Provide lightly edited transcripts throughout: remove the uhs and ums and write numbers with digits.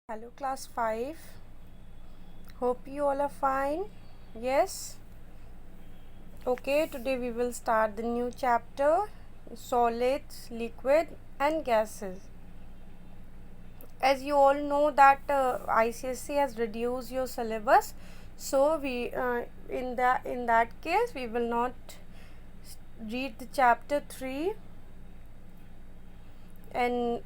Hello class 5. Hope you all are fine. Yes. Okay, today we will start the new chapter, solids, liquid and gases. As you all know that ICSE has reduced your syllabus, so we in that case we will not read the chapter 3, and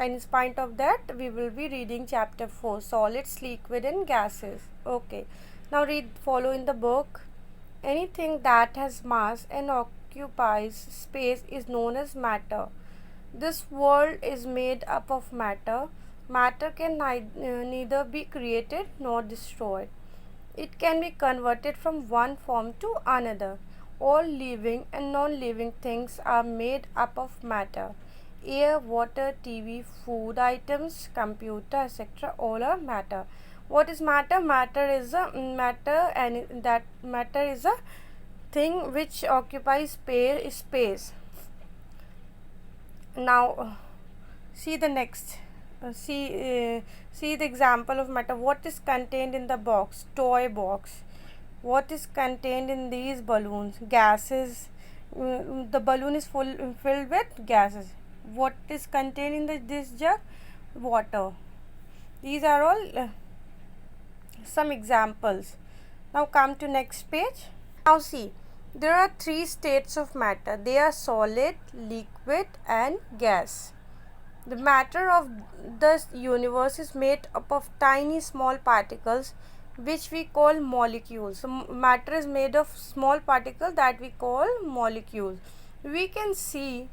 in spite of that we will be reading chapter 4, solids, liquid and gases. Okay, now follow in the book. Anything that has mass and occupies space is known as matter. This world is made up of matter. Matter can neither be created nor destroyed. It can be converted from one form to another. All living and non-living things are made up of matter. Air, water, TV, food items, computer, etc. all are matter. What is matter? Matter is a and that matter is a thing which occupies space. Now see the next. See the example of matter. What is contained in the box? Toy box. What is contained in these balloons? Gases. The balloon is filled with gases. What is contained in this jug? Water. These are all some examples. Now come to next page. Now see, there are three states of matter. They are solid, liquid and gas. The matter of the universe is made up of tiny small particles which we call molecules. So matter is made of small particles that we call molecules. We can see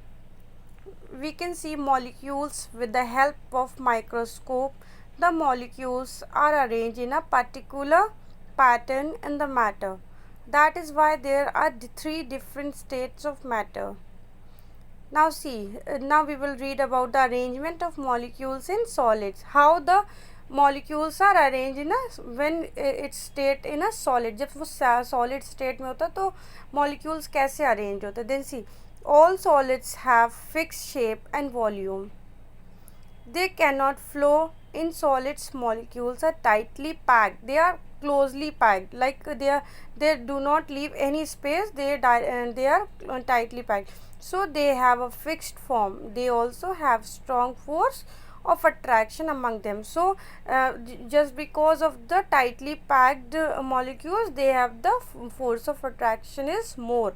molecules with the help of microscope. The molecules are arranged in a particular pattern in the matter. That is why there are three different states of matter. Now see, now we will read about the arrangement of molecules in solids. How the molecules are arranged in a when its state in a solid. जब वो solid state में होता तो molecules कैसे arrange होते? Then see, all solids have fixed shape and volume. They cannot flow. In solids, molecules are tightly packed. They are closely packed, like they do not leave any space. They are tightly packed, so they have a fixed form. They also have strong force of attraction among them. So just because of the tightly packed molecules, they have the force of attraction is more.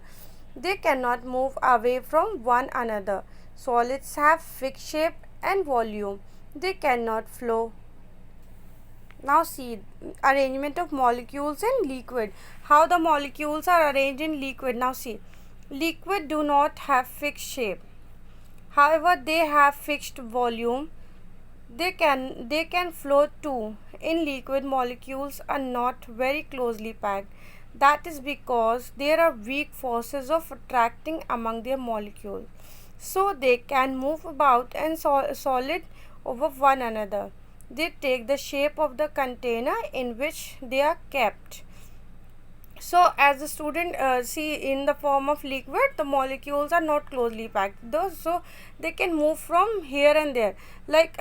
They cannot move away from one another. Solids have fixed shape and volume. They cannot flow. Now see, arrangement of molecules in liquid. How the molecules are arranged in liquid. Now see, liquid do not have fixed shape. However, they have fixed volume. They can flow too. In liquid, molecules are not very closely packed. That is because there are weak forces of attracting among their molecules. So they can move about and solid over one another. They take the shape of the container in which they are kept. So as the student see, in the form of liquid, the molecules are not closely packed, so they can move from here and there. Like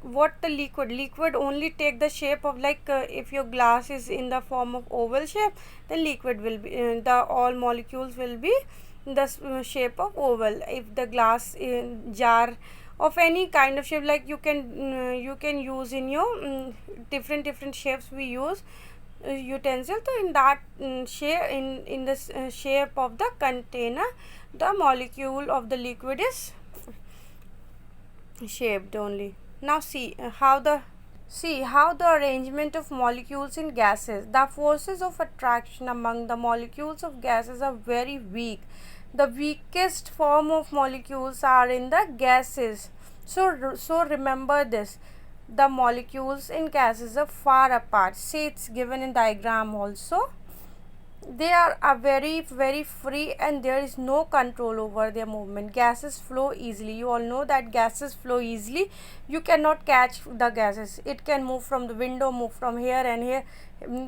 what the liquid only take the shape of, like if your glass is in the form of oval shape, then liquid will be the all molecules will be the shape of oval. If the glass jar of any kind of shape, like you can use in your different shapes we use utensil. So in that shape, in this shape of the container, the molecule of the liquid is shaped only. Now see how the arrangement of molecules in gases. The forces of attraction among the molecules of gases are very weak. The weakest form of molecules are in the gases. So remember this. The molecules in gases are far apart. See, it's given in diagram also. They are very free and there is no control over their movement. Gases flow easily. You all know that gases flow easily. You cannot catch the gases. It can move from the window, move from here and here.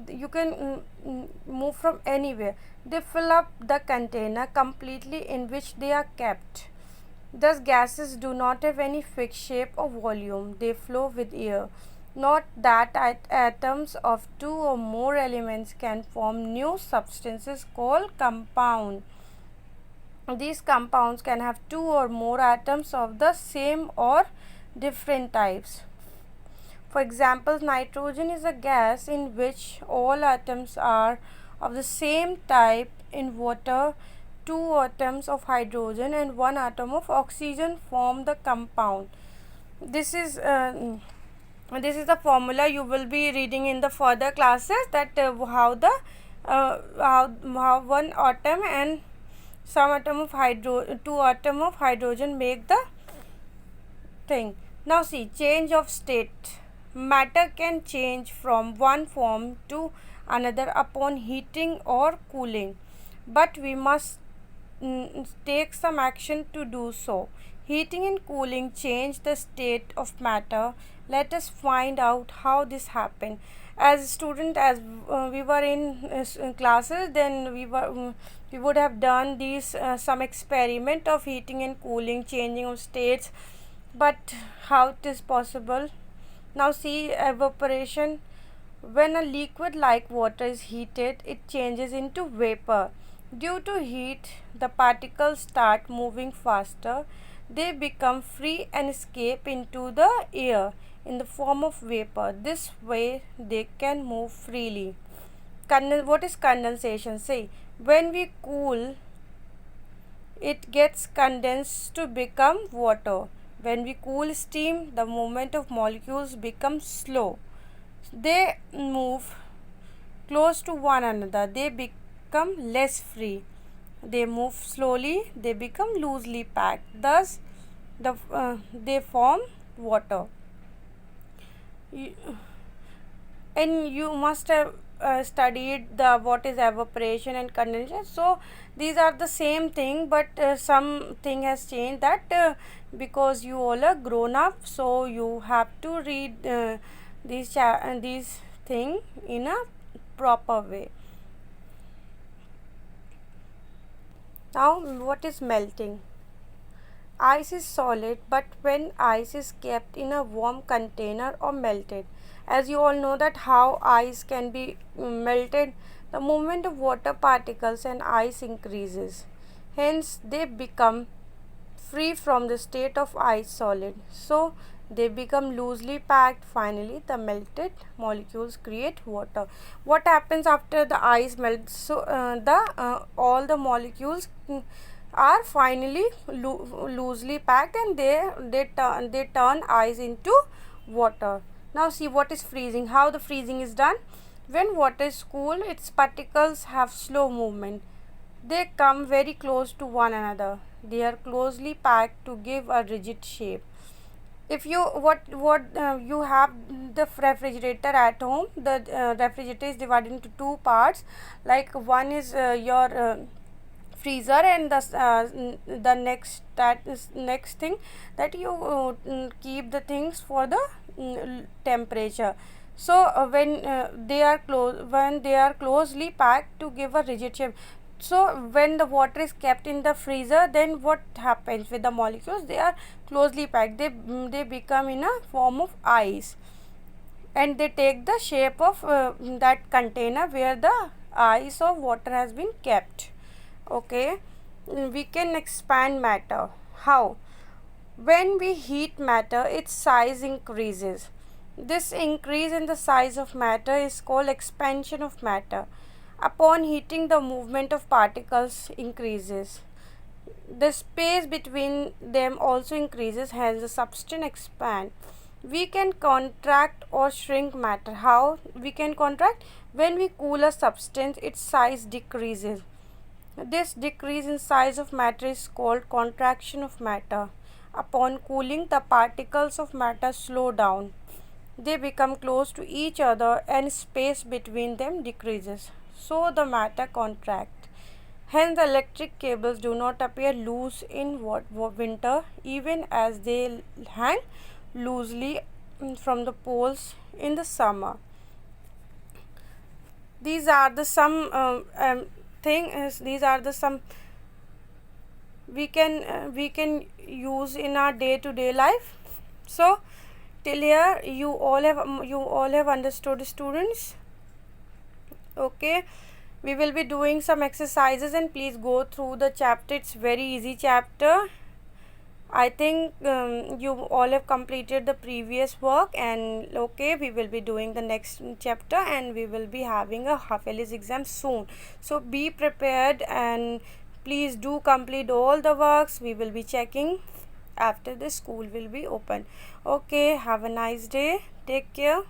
You can move from anywhere. They fill up the container completely in which they are kept. Thus gases do not have any fixed shape or volume. They flow with air. Note that atoms of two or more elements can form new substances called compound. These compounds can have two or more atoms of the same or different types. For example, nitrogen is a gas in which all atoms are of the same type. In water, two atoms of hydrogen and one atom of oxygen form the compound. This is the formula you will be reading in the further classes, that how one atom and some atom of two atom of hydrogen make the thing. Now see, change of state. Matter can change from one form to another upon heating or cooling, but we must take some action to do so. Heating and cooling change the state of matter. Let us find out how this happened. As student, as we were in classes, then we would have done these some experiment of heating and cooling, changing of states, but how it is possible? Now see, evaporation. When a liquid like water is heated, it changes into vapor. Due to heat, the particles start moving faster. They become free and escape into the air in the form of vapor. This way they can move freely. What is condensation? Say, when we cool, it gets condensed to become water. When we cool steam, the movement of molecules becomes slow. They move close to one another. They become less free. They move slowly. They become loosely packed. Thus, they form water. And you must have studied the what is evaporation and condensation. So these are the same thing, but something has changed, that because you all are grown up, so you have to read these thing in a proper way. Now what is melting? Ice is solid, but when ice is kept in a warm container or melted, as you all know that how ice can be melted, the movement of water particles and ice increases. Hence, they become free from the state of ice solid. So, they become loosely packed. Finally, the melted molecules create water. What happens after the ice melts? So, all the molecules are finally loosely packed, and they turn ice into water. Now see, what is freezing? How the freezing is done? When water is cool, its particles have slow movement. They come very close to one another. They are closely packed to give a rigid shape. If you you have the refrigerator at home, the refrigerator is divided into two parts. Like one is your freezer, and the next thing that you keep the things for the temperature. So when they are closely packed to give a rigid shape. So when the water is kept in the freezer, then what happens with the molecules? They are closely packed. They become in a form of ice, and they take the shape of that container where the ice or water has been kept. Okay, we can expand matter. How? When we heat matter, its size increases. This increase in the size of matter is called expansion of matter. Upon heating, the movement of particles increases. The space between them also increases, hence the substance expands. We can contract or shrink matter. How we can contract? When we cool a substance, its size decreases. This decrease in size of matter is called contraction of matter. Upon cooling, the particles of matter slow down. They become close to each other and space between them decreases. So the matter contracts. Hence, the electric cables do not appear loose in winter, even as they hang loosely from the poles in the summer. These are the some these are the some we can use in our day-to-day life. So till here you all have understood, students? Okay, we will be doing some exercises, and please go through the chapter. It's very easy chapter. I think you all have completed the previous work, and okay, we will be doing the next chapter, and we will be having a half yearly exam soon. So be prepared, and please do complete all the works. We will be checking after the school will be open. Okay, have a nice day. Take care.